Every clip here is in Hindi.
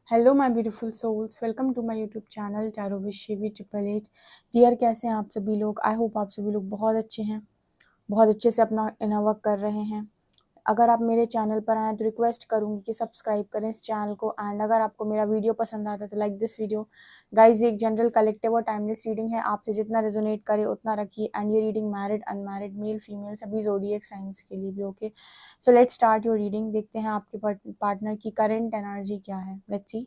Hello my beautiful souls, welcome to my YouTube channel tarot with Shivi 888। Dear, कैसे हैं आप सभी लोग? आई होप आप सभी लोग बहुत अच्छे हैं, बहुत अच्छे से अपना इनर वर्क कर रहे हैं। अगर आप मेरे चैनल पर आएँ तो रिक्वेस्ट करूंगी कि सब्सक्राइब करें इस चैनल को। एंड अगर आपको मेरा वीडियो पसंद आता है तो लाइक दिस वीडियो। गाइज, ये एक जनरल कलेक्टिव और टाइमलेस रीडिंग है, आपसे जितना रेजोनेट करे उतना रखिए। एंड ये reading married, unmarried, male, female सभी ज़ोडिएक साइंस के लिए भी okay. So let's start your reading. देखते हैं आपके पार्टनर की करंट एनर्जी क्या है। Let's see.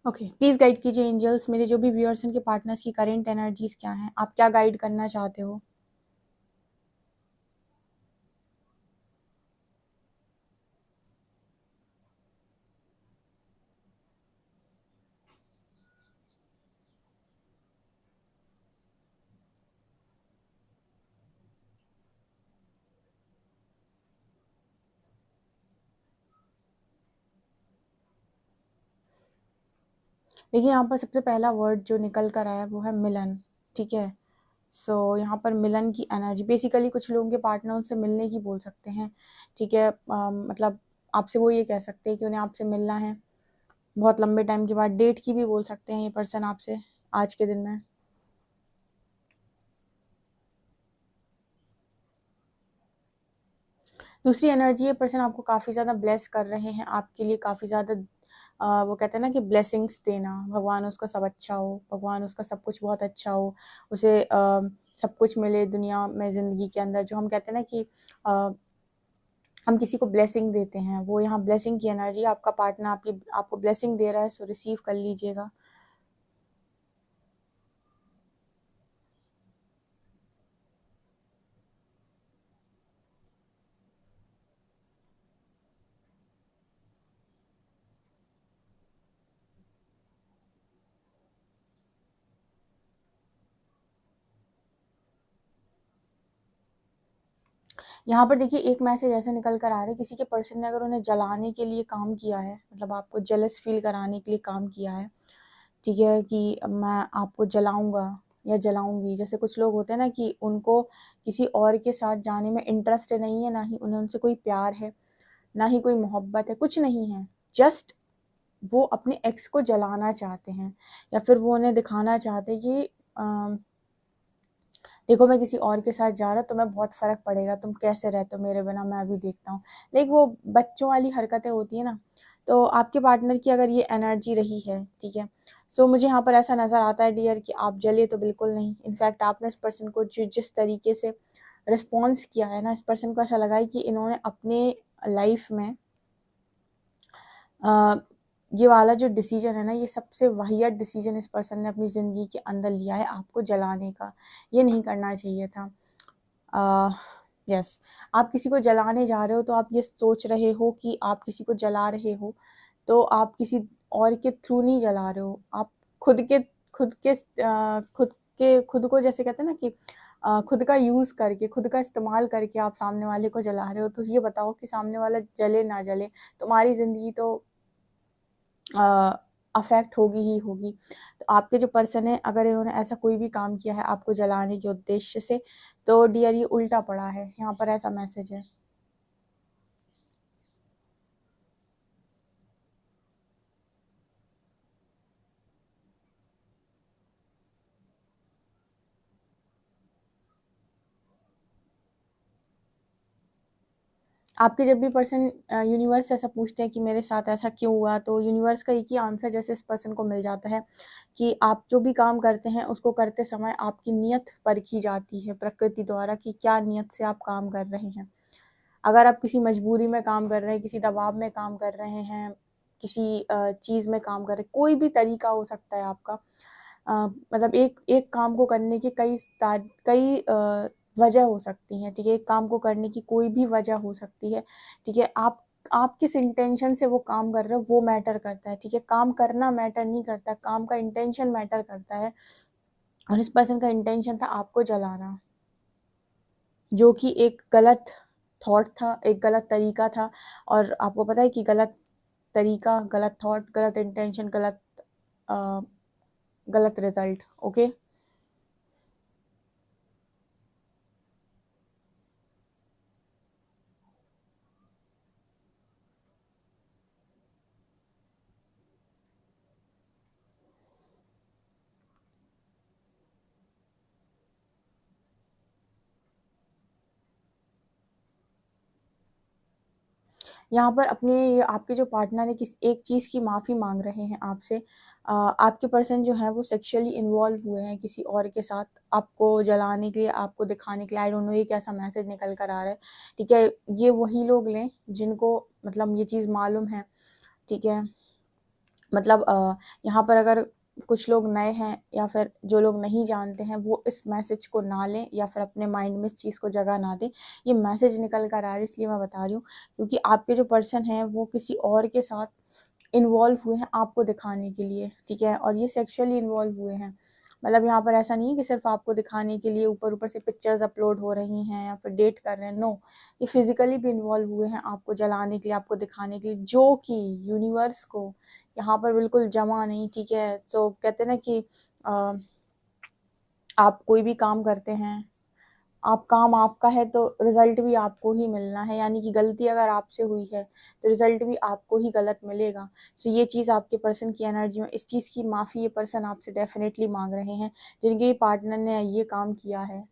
Okay, please guide कीजिए एंजल्स, मेरे जो भी व्यूअर्स हैं, उनके पार्टनर्स की करेंट एनर्जीज क्या हैं, आप क्या गाइड करना चाहते हो। देखिए, यहाँ पर सबसे पहला वर्ड जो निकल कर आया वो है मिलन। ठीक है। सो यहाँ पर मिलन की एनर्जी बेसिकली कुछ लोगों के पार्टनर उनसे मिलने की बोल सकते हैं। ठीक है। मतलब आपसे वो ये कह सकते हैं कि उन्हें आपसे मिलना है बहुत लंबे टाइम के बाद। डेट की भी बोल सकते हैं ये पर्सन आपसे आज के दिन में। दूसरी एनर्जी, ये पर्सन आपको काफ़ी ज़्यादा ब्लेस कर रहे हैं, आपके लिए काफ़ी ज़्यादा वो कहते हैं ना कि ब्लेसिंग्स देना, भगवान उसका सब अच्छा हो, भगवान उसका सब कुछ बहुत अच्छा हो, उसे सब कुछ मिले दुनिया में, ज़िंदगी के अंदर। जो हम कहते हैं ना कि हम किसी को ब्लेसिंग देते हैं, वो यहाँ ब्लेसिंग की एनर्जी। आपका पार्टनर आपको ब्लेसिंग दे रहा है, सो रिसीव कर लीजिएगा। यहाँ पर देखिए, एक मैसेज ऐसे निकल कर आ रहा है, किसी के पर्सन ने अगर उन्हें जलाने के लिए काम किया है, मतलब आपको जेलस फील कराने के लिए काम किया है, ठीक है, कि मैं आपको जलाऊंगा या जलाऊंगी। जैसे कुछ लोग होते हैं ना कि उनको किसी और के साथ जाने में इंटरेस्ट नहीं है, ना ही उन्हें उनसे कोई प्यार है, ना ही कोई मोहब्बत है, कुछ नहीं है। जस्ट वो अपने एक्स को जलाना चाहते हैं, या फिर वो उन्हें दिखाना चाहते हैं कि देखो, मैं किसी और के साथ जा रहा, तुम्हें बहुत फर्क पड़ेगा, तुम कैसे रहते हो मेरे बिना, मैं अभी देखता हूँ। लेकिन वो बच्चों वाली हरकतें होती है ना। तो आपके पार्टनर की अगर ये एनर्जी रही है, ठीक है, सो मुझे यहाँ पर ऐसा नज़र आता है डियर कि आप जले तो बिल्कुल नहीं। इनफैक्ट आपने इस पर्सन को जिस तरीके से रिस्पॉन्स किया है ना, इस पर्सन को ऐसा लगा है कि इन्होंने अपने लाइफ में ये वाला जो डिसीजन है ना, ये सबसे वाहियात डिसीजन इस पर्सन ने अपनी ज़िंदगी के अंदर लिया है, आपको जलाने का। ये नहीं करना चाहिए था। यस, आप किसी को जलाने जा रहे हो तो आप ये सोच रहे हो कि आप किसी को जला रहे हो, तो आप किसी और के थ्रू नहीं जला रहे हो। आप खुद के खुद के खुद को, जैसे कहते हैं ना कि खुद का यूज़ करके, खुद का इस्तेमाल करके आप सामने वाले को जला रहे हो। तो ये बताओ कि सामने वाला जले ना जले, तुम्हारी ज़िंदगी तो अफेक्ट होगी ही होगी। तो आपके जो पर्सन है, अगर इन्होंने ऐसा कोई भी काम किया है आपको जलाने के उद्देश्य से, तो डियर ये उल्टा पड़ा है, यहाँ पर ऐसा मैसेज है। आपके जब भी पर्सन यूनिवर्स ऐसा पूछते हैं कि मेरे साथ ऐसा क्यों हुआ, तो यूनिवर्स का एक ही आंसर जैसे इस पर्सन को मिल जाता है कि आप जो भी काम करते हैं उसको करते समय आपकी नीयत परखी जाती है प्रकृति द्वारा, कि क्या नीयत से आप काम कर रहे हैं। अगर आप किसी मजबूरी में काम कर रहे हैं, किसी दबाव में काम कर रहे हैं, किसी चीज़ में काम कर रहे हैं, कोई भी तरीका हो सकता है आपका। मतलब एक एक काम को करने की कई वजह हो सकती हैं, ठीक है। एक काम को करने की कोई भी वजह हो सकती है, ठीक है। आप किस इंटेंशन से वो काम कर रहे हो वो मैटर करता है, ठीक है। काम करना मैटर नहीं करता, काम का इंटेंशन मैटर करता है। और इस पर्सन का इंटेंशन था आपको जलाना, जो कि एक गलत थॉट था, एक गलत तरीका था, और आपको पता है कि गलत तरीका, गलत थॉट, गलत इंटेंशन, गलत रिजल्ट। ओके। यहाँ पर अपने आपके जो पार्टनर है किस एक चीज़ की माफ़ी मांग रहे हैं आपसे। आपके पर्सन जो है वो सेक्सुअली इन्वॉल्व हुए हैं किसी और के साथ, आपको जलाने के लिए, आपको दिखाने के लिए। आई डोंट नो ये कैसा मैसेज निकल कर आ रहा है, ठीक है। ये वही लोग लें जिनको मतलब ये चीज़ मालूम है, ठीक है। मतलब यहाँ पर अगर कुछ लोग नए हैं या फिर जो लोग नहीं जानते हैं, वो इस मैसेज को ना लें या फिर अपने माइंड में इस चीज़ को जगह ना दें। ये मैसेज निकल कर आ रहा है, इसलिए मैं बता रही हूँ, क्योंकि आपके जो पर्सन हैं वो किसी और के साथ इन्वॉल्व हुए हैं आपको दिखाने के लिए, ठीक है। और ये सेक्सुअली इन्वॉल्व हुए हैं। मतलब यहाँ पर ऐसा नहीं है कि सिर्फ आपको दिखाने के लिए ऊपर ऊपर से पिक्चर्स अपलोड हो रही हैं या फिर डेट कर रहे हैं, नो। ये फिजिकली भी इन्वॉल्व हुए हैं आपको जलाने के लिए, आपको दिखाने के लिए, जो कि यूनिवर्स को यहाँ पर बिल्कुल जमा नहीं, ठीक है। तो कहते हैं ना कि आप कोई भी काम करते हैं, आप काम आपका है तो रिजल्ट भी आपको ही मिलना है, यानी कि गलती अगर आपसे हुई है तो रिजल्ट भी आपको ही गलत मिलेगा। सो ये चीज़ आपके पर्सन की एनर्जी में, इस चीज़ की माफ़ी ये पर्सन आपसे डेफिनेटली मांग रहे हैं, जिनके पार्टनर ने ये काम किया है।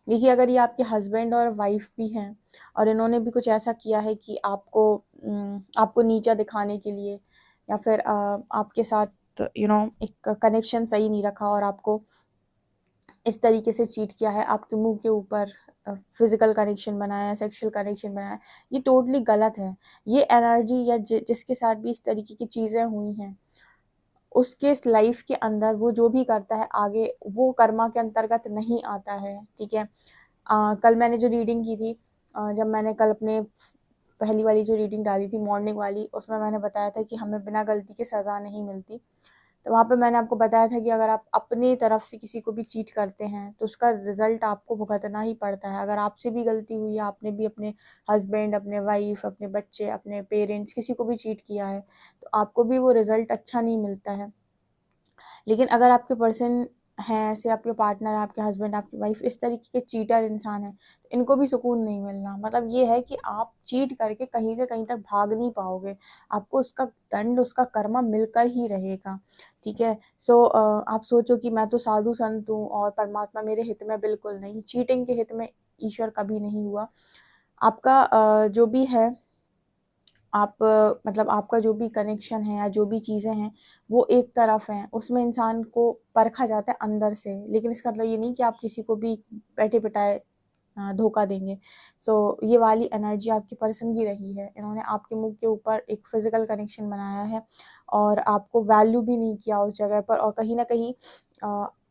देखिए, अगर ये आपके हस्बैंड और वाइफ भी हैं और इन्होंने भी कुछ ऐसा किया है कि आपको नीचा दिखाने के लिए या फिर आपके साथ एक कनेक्शन सही नहीं रखा और आपको इस तरीके से चीट किया है, आपके मुंह के ऊपर फिजिकल कनेक्शन बनाया, सेक्सुअल कनेक्शन बनाया, ये टोटली गलत है। ये एनर्जी या जिसके साथ भी इस तरीके की चीज़ें हुई हैं, उसके लाइफ के अंदर वो जो भी करता है आगे, वो कर्मा के अंतर्गत नहीं आता है, ठीक है। कल मैंने जो रीडिंग की थी, जब मैंने कल अपने पहली वाली जो रीडिंग डाली थी मॉर्निंग वाली, उसमें मैंने बताया था कि हमें बिना गलती के सज़ा नहीं मिलती। तो वहाँ पे मैंने आपको बताया था कि अगर आप अपनी तरफ से किसी को भी चीट करते हैं तो उसका रिजल्ट आपको भुगतना ही पड़ता है। अगर आपसे भी गलती हुई है, आपने भी अपने हस्बैंड, अपने वाइफ, अपने बच्चे, अपने पेरेंट्स किसी को भी चीट किया है, तो आपको भी वो रिजल्ट अच्छा नहीं मिलता है। लेकिन अगर आपके पर्सन हैं ऐसे, आपके पार्टनर, आपके हस्बैंड, आपकी वाइफ इस तरीके के चीटर इंसान हैं, तो इनको भी सुकून नहीं मिलना। मतलब ये है कि आप चीट करके कहीं से कहीं तक भाग नहीं पाओगे, आपको उसका दंड, उसका कर्मा मिलकर ही रहेगा, ठीक है। सो आप सोचो कि मैं तो साधु संत हूँ और परमात्मा मेरे हित में, बिल्कुल नहीं। चीटिंग के हित में ईश्वर कभी नहीं हुआ। आपका जो भी है, आप मतलब आपका जो भी कनेक्शन है या जो भी चीज़ें हैं, वो एक तरफ हैं, उसमें इंसान को परखा जाता है अंदर से। लेकिन इसका मतलब ये नहीं कि आप किसी को भी बैठे-बिठाए धोखा देंगे। सो ये वाली एनर्जी आपकी पर्सन की रही है। इन्होंने आपके मुँह के ऊपर एक फ़िज़िकल कनेक्शन बनाया है और आपको वैल्यू भी नहीं किया उस जगह पर, और कहीं न कहीं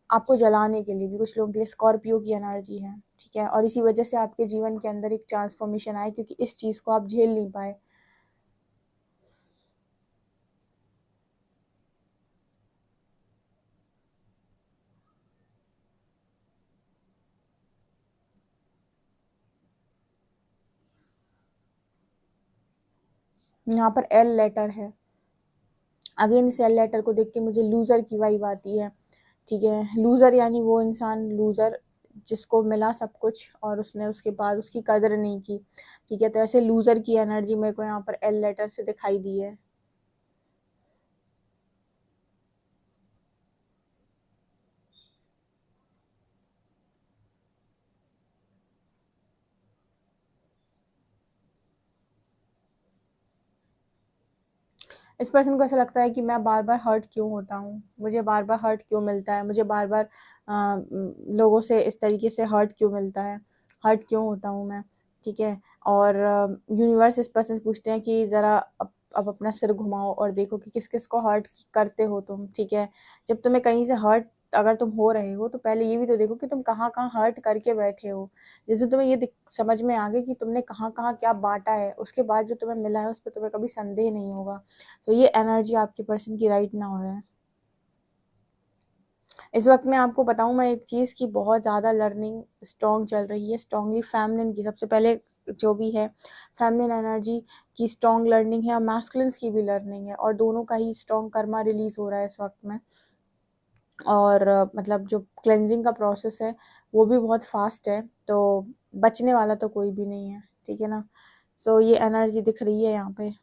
आपको जलाने के लिए भी कुछ लोगों के लिए स्कॉर्पियो की एनर्जी है, ठीक है। और इसी वजह से आपके जीवन के अंदर एक ट्रांसफ़ॉर्मेशन आया, क्योंकि इस चीज़ को आप झेल नहीं पाए। यहाँ पर एल लेटर है। अगेन इस एल लेटर को देख के मुझे लूज़र की वाइब आती है, ठीक है। लूज़र यानी वो इंसान लूज़र जिसको मिला सब कुछ और उसने उसके बाद उसकी कदर नहीं की, ठीक है। तो ऐसे लूज़र की एनर्जी मेरे को यहाँ पर एल लेटर से दिखाई दी है। इस पर्सन को ऐसा लगता है कि मैं बार-बार हर्ट क्यों होता हूँ? मुझे बार-बार हर्ट क्यों मिलता है? मुझे बार-बार लोगों से इस तरीके से हर्ट क्यों मिलता है? हर्ट क्यों होता हूँ मैं? ठीक है? और यूनिवर्स इस पर्सन से पूछते हैं कि ज़रा अब अपना सिर घुमाओ और देखो कि किस-किस को हर्ट करते हो तुम, ठीक है? जब तुम्हें कहीं से हर्ट अगर तुम हो रहे हो तो पहले ये भी तो देखो कि तुम कहाँ कहाँ हर्ट करके बैठे हो। जैसे तुम्हें ये समझ में आ गया कि तुमने कहाँ कहाँ क्या बांटा है, उसके बाद जो तुम्हें मिला है उस पर तुम्हें कभी संदेह नहीं होगा। तो ये एनर्जी आपके पर्सन की राइट नाउ है। इस वक्त मैं आपको बताऊं, मैं एक चीज़ की बहुत ज़्यादा लर्निंग स्ट्रॉन्ग चल रही है, स्ट्रॉन्गली फेमिनिन की। सबसे पहले जो भी है फेमिनिन एनर्जी की स्ट्रॉन्ग लर्निंग है और मैस्कुलिन्स की भी लर्निंग है, और दोनों का ही स्ट्रॉन्ग कर्मा रिलीज हो रहा है इस वक्त में। और मतलब जो क्लेंजिंग का प्रोसेस है वो भी बहुत फास्ट है, तो बचने वाला तो कोई भी नहीं है, ठीक है ना। सो ये एनर्जी दिख रही है यहाँ पे।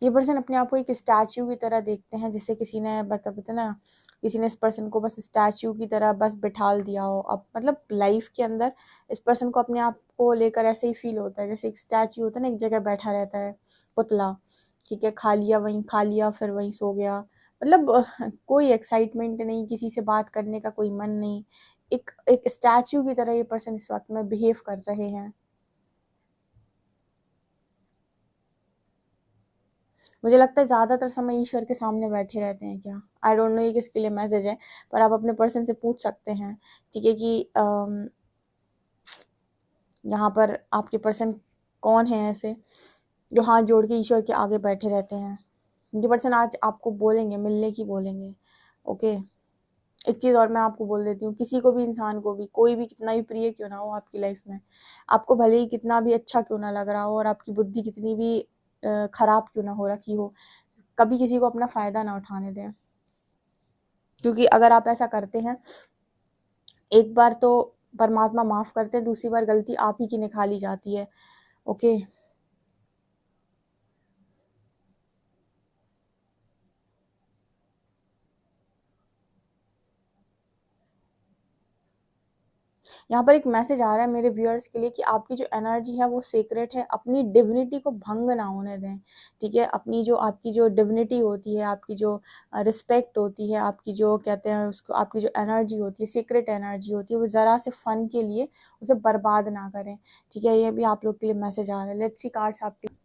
ये पर्सन अपने आप को एक स्टैच्यू की तरह देखते हैं, जैसे किसी ने बताते ना, किसी ने इस पर्सन को बस स्टैच्यू की तरह बस बिठाल दिया हो। अब मतलब लाइफ के अंदर इस पर्सन को अपने आप को लेकर ऐसे ही फील होता है जैसे एक स्टैच्यू होता है ना, एक जगह बैठा रहता है, पुतला, ठीक है, खा लिया वहीं खा लिया फिर वहीं सो गया। मतलब कोई एक्साइटमेंट नहीं, किसी से बात करने का कोई मन नहीं, एक एक स्टैच्यू की तरह ये पर्सन इस वक्त में बिहेव कर रहे हैं। मुझे लगता है ज़्यादातर समय ईश्वर के सामने बैठे रहते हैं क्या। आई डोंट नो ये किसके लिए मैसेज है, पर आप अपने पर्सन से पूछ सकते हैं, ठीक है, कि यहाँ पर आपके पर्सन कौन है ऐसे जो हाथ जोड़ के ईश्वर के आगे बैठे रहते हैं। ये पर्सन आज आपको बोलेंगे, मिलने की बोलेंगे। ओके, एक चीज़ और मैं आपको बोल देती हूँ, किसी को भी, इंसान को भी, कोई भी कितना भी प्रिय क्यों ना हो आपकी लाइफ में, आपको भले ही कितना भी अच्छा क्यों ना लग रहा हो और आपकी बुद्धि कितनी भी खराब क्यों ना हो रखी हो, कभी किसी को अपना फ़ायदा ना उठाने दें। क्योंकि अगर आप ऐसा करते हैं, एक बार तो परमात्मा माफ़ करते हैं, दूसरी बार गलती आप ही की निकाली जाती है। ओके, यहाँ पर एक मैसेज आ रहा है मेरे व्यूअर्स के लिए कि आपकी जो एनर्जी है वो सीक्रेट है, अपनी डिविनिटी को भंग ना होने दें, ठीक है। अपनी जो आपकी जो डिविनिटी होती है, आपकी जो रिस्पेक्ट होती है, आपकी जो कहते हैं उसको, आपकी जो एनर्जी होती है, सीक्रेट एनर्जी होती है, वो ज़रा से फन के लिए उसे बर्बाद ना करें, ठीक है। ये भी आप लोग के लिए मैसेज आ रहा है। लेट्स सी कार्ड्स आपके।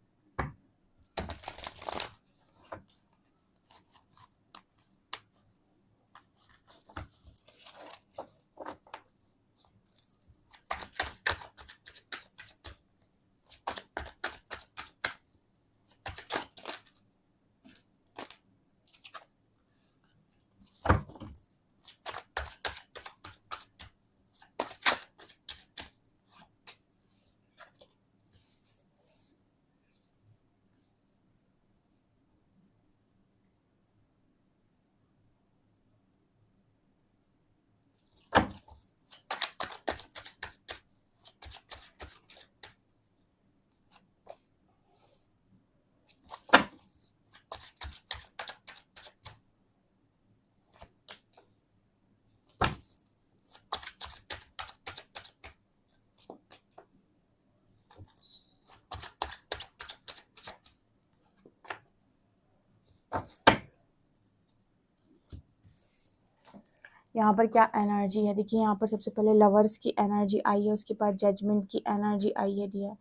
यहाँ पर क्या एनर्जी है देखिए, यहाँ पर सबसे पहले लवर्स की एनर्जी आई है, उसके बाद जजमेंट की एनर्जी आई है डियर।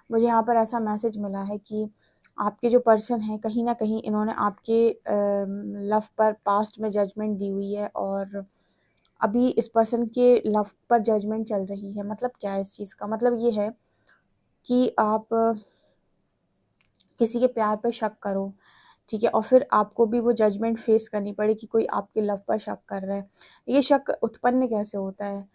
मुझे यहाँ पर ऐसा मैसेज मिला है कि आपके जो पर्सन है, कहीं ना कहीं इन्होंने आपके लव पर पास्ट में जजमेंट दी हुई है, और अभी इस पर्सन के लव पर जजमेंट चल रही है। मतलब क्या है इस चीज़ का मतलब, ये है कि आप किसी के प्यार पर शक करो, ठीक है, और फिर आपको भी वो जजमेंट फेस करनी पड़े कि कोई आपके लव पर शक कर रहा है। ये शक उत्पन्न कैसे होता है?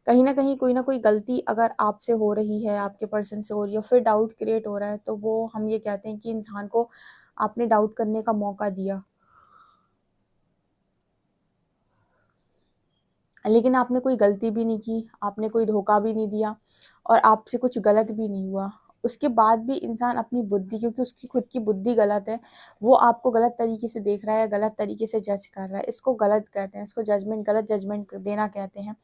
कहीं ना कहीं कोई ना कोई गलती अगर आपसे हो रही है, आपके पर्सन से हो रही है, फिर डाउट क्रिएट हो रहा है, तो वो हम ये कहते हैं कि इंसान को आपने डाउट करने का मौका दिया, लेकिन आपने कोई गलती भी नहीं की, आपने कोई धोखा भी नहीं दिया, और आपसे कुछ गलत भी नहीं हुआ। उसके बाद भी इंसान अपनी बुद्धि, क्योंकि उसकी खुद की बुद्धि गलत है, वो आपको गलत तरीके से देख रहा है, गलत तरीके से जज कर रहा है, इसको गलत कहते हैं, इसको जजमेंट, गलत जजमेंट देना कहते हैं।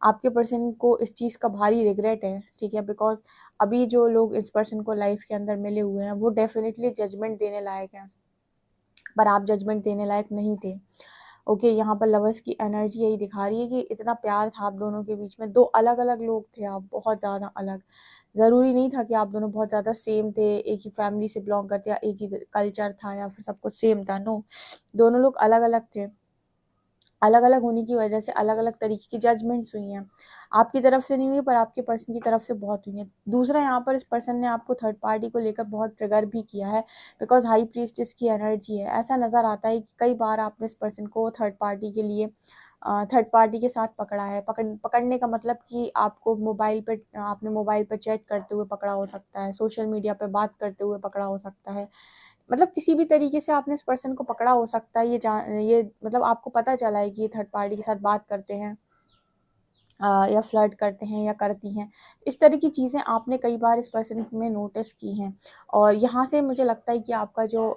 आपके पर्सन को इस चीज़ का भारी रिग्रेट है, ठीक है, बिकॉज अभी जो लोग इस पर्सन को लाइफ के अंदर मिले हुए हैं वो डेफिनेटली जजमेंट देने लायक हैं, पर आप जजमेंट देने लायक नहीं थे। ओके, यहाँ पर लवर्स की एनर्जी यही दिखा रही है कि इतना प्यार था आप दोनों के बीच में, दो अलग अलग लोग थे आप, बहुत ज़्यादा अलग। ज़रूरी नहीं था कि आप दोनों बहुत ज़्यादा सेम थे, एक ही फैमिली से बिलोंग करते, या एक ही कल्चर था, या फिर सब कुछ सेम था। नो, दोनों लोग अलग अलग थे। अलग अलग होने की वजह से अलग अलग तरीके की जजमेंट्स हुई हैं। आपकी तरफ से नहीं हुई, पर आपके पर्सन की तरफ से बहुत हुई हैं। दूसरा, यहाँ पर इस पर्सन ने आपको थर्ड पार्टी को लेकर बहुत ट्रिगर भी किया है, बिकॉज हाई प्रीस्टेस की एनर्जी है। ऐसा नज़र आता है कि कई बार आपने इस पर्सन को थर्ड पार्टी के लिए, थर्ड पार्टी के साथ पकड़ा है। पकड़ने का मतलब कि आपको मोबाइल पे, आपने मोबाइल पे चैट करते हुए पकड़ा हो सकता है, सोशल मीडिया पे बात करते हुए पकड़ा हो सकता है, मतलब किसी भी तरीके से आपने इस पर्सन को पकड़ा हो सकता है। ये मतलब आपको पता चला है कि ये थर्ड पार्टी के साथ बात करते हैं, या फ्लर्ट करते हैं या करती हैं। इस तरह की चीज़ें आपने कई बार इस पर्सन में नोटिस की हैं, और यहाँ से मुझे लगता है कि आपका जो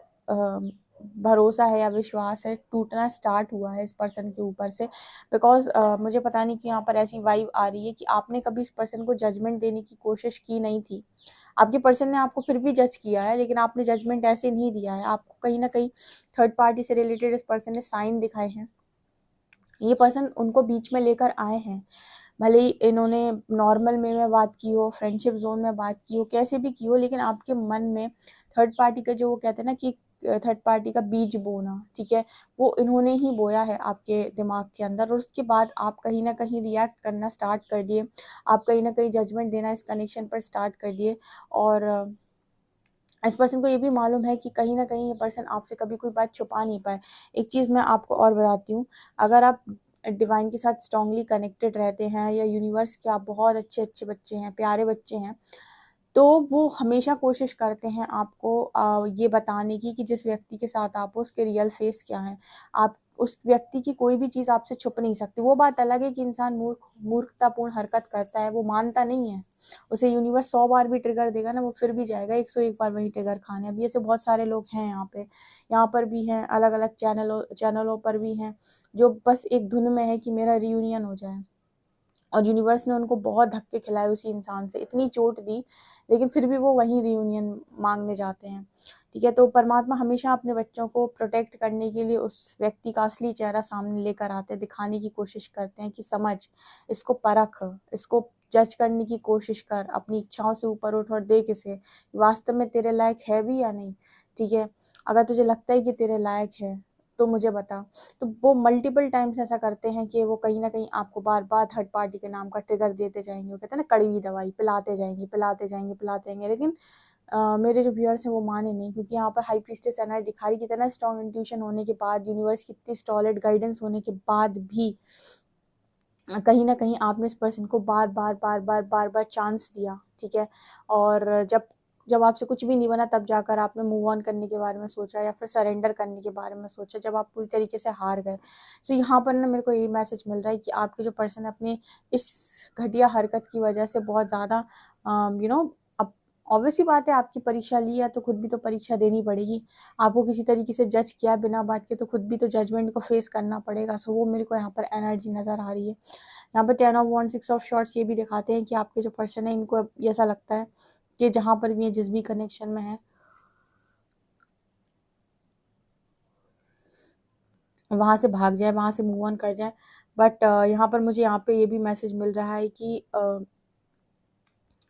भरोसा है या विश्वास है टूटना स्टार्ट हुआ है इस पर्सन के ऊपर से, बिकॉज मुझे पता नहीं कि यहाँ पर ऐसी वाइब आ रही है कि आपने कभी इस पर्सन को जजमेंट देने की कोशिश की नहीं थी। आपके पर्सन ने आपको फिर भी जज किया है, लेकिन आपने जजमेंट ऐसे नहीं दिया है। आपको कहीं ना कहीं थर्ड पार्टी से रिलेटेड इस पर्सन ने साइन दिखाए हैं। ये पर्सन उनको बीच में लेकर आए हैं, भले ही इन्होंने नॉर्मल में बात की हो, फ्रेंडशिप जोन में बात की हो, कैसे भी की हो, लेकिन आपके मन में थर्ड पार्टी का जो वो कहते हैं ना कि थर्ड पार्टी का बीज बोना, ठीक है, वो इन्होंने ही बोया है आपके दिमाग के अंदर, और उसके बाद आप कहीं ना कहीं रिएक्ट करना स्टार्ट कर दिए, आप कहीं ना कहीं जजमेंट देना इस कनेक्शन पर स्टार्ट कर दिए। और इस पर्सन को ये भी मालूम है कि कहीं ना कहीं ये पर्सन आपसे कभी कोई बात छुपा नहीं पाए। एक चीज़ मैं आपको और बताती हूँ, अगर आप डिवाइन के साथ स्ट्रांगली कनेक्टेड रहते हैं, या यूनिवर्स के आप बहुत अच्छे अच्छे बच्चे हैं, प्यारे बच्चे हैं, तो वो हमेशा कोशिश करते हैं आपको ये बताने की कि जिस व्यक्ति के साथ आप हो उसके रियल फेस क्या है। आप उस व्यक्ति की कोई भी चीज़ आपसे छुप नहीं सकती। वो बात अलग है कि इंसान मूर्खतापूर्ण हरकत करता है, वो मानता नहीं है, उसे यूनिवर्स 100 बार भी ट्रिगर देगा ना, वो फिर भी जाएगा 101 बार वही ट्रिगर खाने। अब ऐसे बहुत सारे लोग हैं यहाँ पर भी हैं, अलग अलग चैनलों पर भी हैं, जो बस एक धुन में है कि मेरा रियूनियन हो जाए, और यूनिवर्स ने उनको बहुत धक्के खिलाए, उसी इंसान से इतनी चोट दी, लेकिन फिर भी वो वही रियूनियन मांगने जाते हैं। ठीक है, तो परमात्मा हमेशा अपने बच्चों को प्रोटेक्ट करने के लिए उस व्यक्ति का असली चेहरा सामने लेकर आते हैं, दिखाने की कोशिश करते हैं कि समझ, इसको परख, इसको जज करने की कोशिश कर, अपनी इच्छाओं से ऊपर उठ और देख इसे, वास्तव में तेरे लायक है भी या नहीं। ठीक है, अगर तुझे लगता है कि तेरे लायक है तो मुझे बता। तो वो मल्टीपल टाइम्स ऐसा करते हैं कि वो कहीं ना कहीं आपको बार बार थर्ड पार्टी के नाम का ट्रिगर देते जाएंगे, वो कहते हैं ना कड़वी दवाई, पिलाते जाएंगे पिलाते जाएंगे पिलाते जाएंगे, लेकिन मेरे जो व्यूअर्स हैं वो माने नहीं, क्योंकि यहाँ पर हाई प्रीस्टेस एनर्जी दिखा रही, कितना स्ट्रॉन्ग इंट्यूशन होने के बाद, यूनिवर्स की इतनी सॉलिड गाइडेंस होने के बाद भी कहीं ना कहीं आपने इस पर्सन को बार बार बार बार बार बार चांस दिया। ठीक है, और जब जब आपसे कुछ भी नहीं बना, तब जाकर आपने मूव ऑन करने के बारे में सोचा, या फिर सरेंडर करने के बारे में सोचा, जब आप पूरी तरीके से हार गए। तो यहाँ पर ना मेरे को यही मैसेज मिल रहा है कि आपके जो पर्सन अपने इस घटिया हरकत की वजह से बहुत ज़्यादा यू नो, अब ऑब्वियस ही बात है, आपकी परीक्षा ली है तो खुद भी तो परीक्षा देनी पड़ेगी। आपको किसी तरीके से जज किया बिना बात के, तो खुद भी तो जजमेंट को फेस करना पड़ेगा। सो वो मेरे को यहाँ पर एनर्जी नज़र आ रही है। यहाँ पर 10 ऑफ वॉन्ड, 6 ऑफ शॉर्ट्स ये भी दिखाते हैं कि आपके जो पर्सन है, इनको ऐसा लगता है कि जहाँ पर भी है, जिस भी कनेक्शन में है, वहाँ से भाग जाए, वहाँ से मूव ऑन कर जाए। बट यहाँ पर मुझे यहाँ पे ये भी मैसेज मिल रहा है कि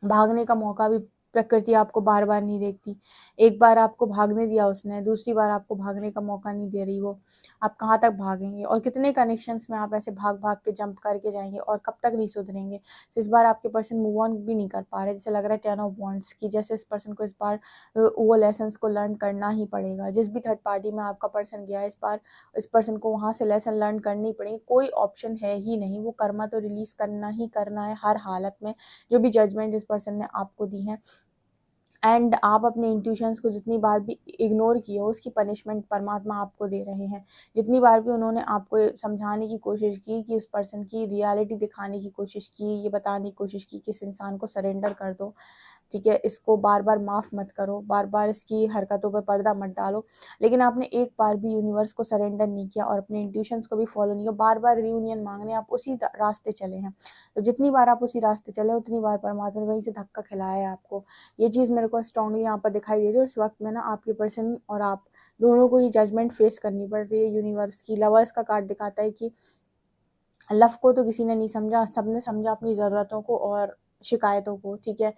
भागने का मौका भी प्रकृति आपको बार बार नहीं देती। एक बार आपको भागने दिया उसने, दूसरी बार आपको भागने का मौका नहीं दे रही वो। आप कहाँ तक भागेंगे, और कितने कनेक्शंस में आप ऐसे भाग भाग के जंप करके जाएंगे, और कब तक नहीं सुधरेंगे। तो इस बार आपके पर्सन मूव ऑन भी नहीं कर पा रहे, जैसे लग रहा है 10 ऑफ वॉन्ड्स की, जैसे इस पर्सन को इस बार वो लेसन्स को लर्न करना ही पड़ेगा। जिस भी थर्ड पार्टी में आपका पर्सन गया, इस बार इस पर्सन को वहाँ से लेसन लर्न करनी पड़ेगी, कोई ऑप्शन है ही नहीं। वो कर्मा तो रिलीज करना ही करना है हर हालत में, जो भी जजमेंट इस पर्सन ने आपको दी है। एंड आप अपने इंट्यूशंस को जितनी बार भी इग्नोर किए हो, उसकी पनिशमेंट परमात्मा आपको दे रहे हैं। जितनी बार भी उन्होंने आपको समझाने की कोशिश की, कि उस पर्सन की रियलिटी दिखाने की कोशिश की, ये बताने की कोशिश की कि इस इंसान को सरेंडर कर दो, ठीक है, इसको बार बार माफ़ मत करो, बार बार इसकी हरकतों पर पर्दा मत डालो। लेकिन आपने एक बार भी यूनिवर्स को सरेंडर नहीं किया और अपने इंट्यूशंस को भी फॉलो नहीं किया, बार बार रियूनियन मांगने आप उसी रास्ते चले हैं। तो जितनी बार आप उसी रास्ते चले उतनी बार परमात्मा ने वहीं से धक्का खिलाया है आपको। ये चीज़ मेरे को स्ट्रांगली यहाँ पर दिखाई दे रही है। और इस वक्त में ना आपके पर्सन और आप दोनों को ही जजमेंट फेस करनी पड़ रही है यूनिवर्स की। लवर्स का कार्ड दिखाता है कि लव को तो किसी ने नहीं समझा, सबने समझा अपनी ज़रूरतों को और शिकायतों को, ठीक है।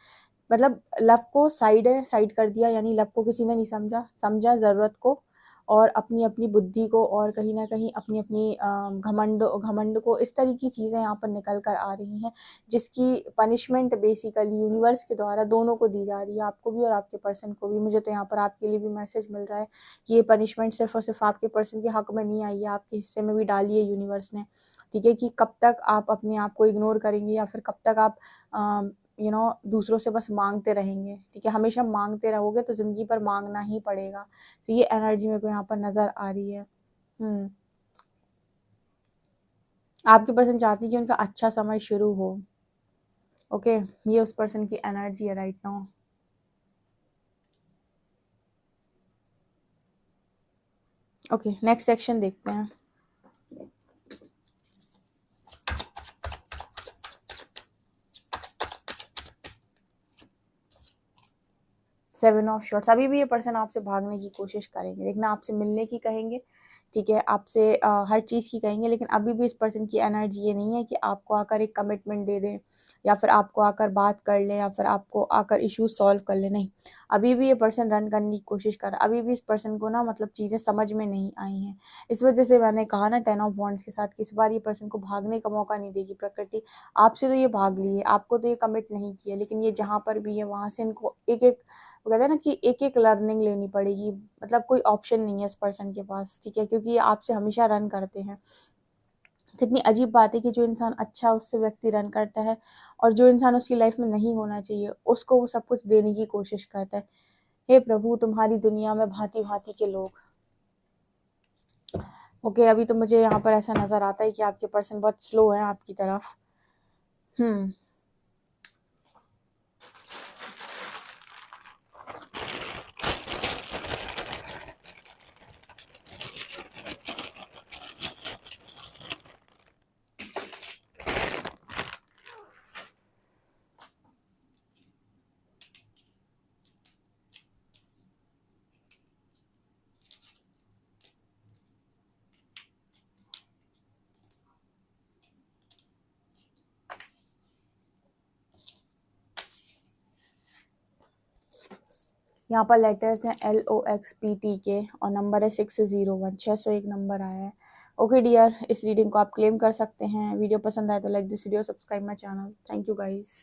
मतलब लव को साइड कर दिया, यानी लव को किसी ने नहीं समझा ज़रूरत को और अपनी अपनी बुद्धि को, और कहीं ना कहीं अपनी अपनी घमंड को। इस तरह की चीज़ें यहाँ पर निकल कर आ रही हैं, जिसकी पनिशमेंट बेसिकली यूनिवर्स के द्वारा दोनों को दी जा रही है, आपको भी और आपके पर्सन को भी। मुझे तो यहाँ पर आपके लिए भी मैसेज मिल रहा है कि ये पनिशमेंट सिर्फ और सिर्फ आपके पर्सन के हक में नहीं आई है, आपके हिस्से में भी डाली है यूनिवर्स ने, ठीक है। कि कब तक आप अपने आप को इग्नोर करेंगे या फिर कब तक आप दूसरों से बस मांगते रहेंगे, ठीक है। हमेशा मांगते रहोगे तो ज़िंदगी पर मांगना ही पड़ेगा। तो ये एनर्जी मेरे को यहाँ पर नज़र आ रही है। आपके पर्सन चाहती है कि उनका अच्छा समय शुरू हो। ओके, ये उस पर्सन की एनर्जी है right now. Okay, next action देखते हैं। Seven of shorts. अभी भी ये पर्सन आपसे भागने की कोशिश करेंगे, लेकिन आपसे मिलने की कहेंगे, ठीक है, आपसे हर चीज़ की कहेंगे। लेकिन अभी भी इस पर्सन की एनर्जी ये नहीं है कि आपको आकर एक कमिटमेंट दे दें या फिर आपको आकर बात कर लें या फिर आपको आकर इश्यूज सॉल्व कर ले। नहीं, अभी भी ये पर्सन रन करने की कोशिश कर रहा है। अभी भी इस पर्सन को ना मतलब चीज़ें समझ में नहीं आई हैं। इस वजह से मैंने कहा ना 10 ऑफ वॉन्ड्स के साथ कि इस बार ये पर्सन को भागने का मौका नहीं देगी प्रकृति। आपसे तो ये भाग ली है, आपको तो ये कमिट नहीं किया, लेकिन ये जहाँ पर भी है वहाँ से इनको एक एक, वो कहते हैं ना कि एक एक लर्निंग लेनी पड़ेगी। मतलब कोई ऑप्शन नहीं है इस पर्सन के पास, ठीक है, क्योंकि ये आपसे हमेशा रन करते हैं। कितनी अजीब बात है कि जो इंसान अच्छा उससे व्यक्ति रन करता है और जो इंसान उसकी लाइफ में नहीं होना चाहिए उसको वो सब कुछ देने की कोशिश करता है। हे प्रभु, तुम्हारी दुनिया में भांति भांति के लोग। ओके, अभी तो मुझे यहाँ पर ऐसा नजर आता है कि आपके पर्सन बहुत स्लो है आपकी तरफ। यहाँ पर लेटर्स हैं LOXPT और नंबर है 601, 601 नंबर आया है। ओके डियर, इस रीडिंग को आप क्लेम कर सकते हैं। वीडियो पसंद आए तो like this video, subscribe my channel. Thank you guys.